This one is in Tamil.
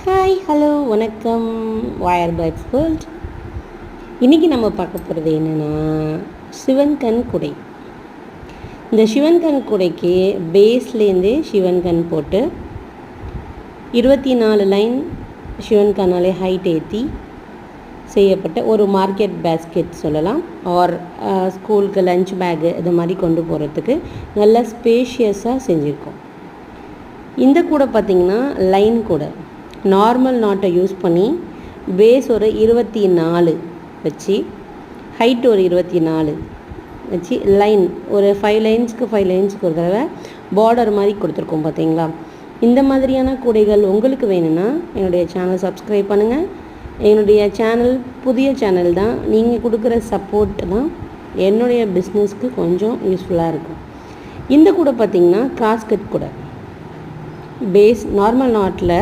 ஹாய் ஹலோ வணக்கம் வயர் பேர்ட்ஸ் வேர்ல்ட். இன்றைக்கி நம்ம பார்க்க போகிறது என்னென்னா சிவன் கண் குடை. இந்த சிவன் கண் குடைக்கு பேஸ்லேருந்து சிவன் கண் போட்டு 24 லைன் சிவன் கண்ணாலே ஹைட் ஏற்றி செய்யப்பட்ட ஒரு மார்க்கெட் பேஸ்கெட் சொல்லலாம். ஆர் ஸ்கூலுக்கு லஞ்ச் பேக்கு இது மாதிரி கொண்டு போகிறதுக்கு நல்லா ஸ்பேஷியஸாக செஞ்சுருக்கோம். இந்த கூடை பார்த்திங்கன்னா லைன் கூடை, நார்மல் நாட்டை யூஸ் பண்ணி பேஸ் ஒரு 24 வச்சு, ஹைட் ஒரு 24 வச்சு, லைன் ஒரு 5 லைன்ஸுக்கு ஒரு தடவை பார்டர் மாதிரி கொடுத்துருக்கோம் பார்த்தீங்களா. இந்த மாதிரியான கூடைகள் உங்களுக்கு வேணும்னா என்னுடைய சேனல் சப்ஸ்கிரைப் பண்ணுங்கள். என்னுடைய சேனல் புதிய சேனல் தான், நீங்கள் கொடுக்குற சப்போர்ட் தான் என்னுடைய பிஸ்னஸ்க்கு கொஞ்சம் யூஸ்ஃபுல்லாக இருக்கும். இந்த கூடை பார்த்திங்கன்னா கிராஸ்கட் கூடை, பேஸ் நார்மல் நாட்டில்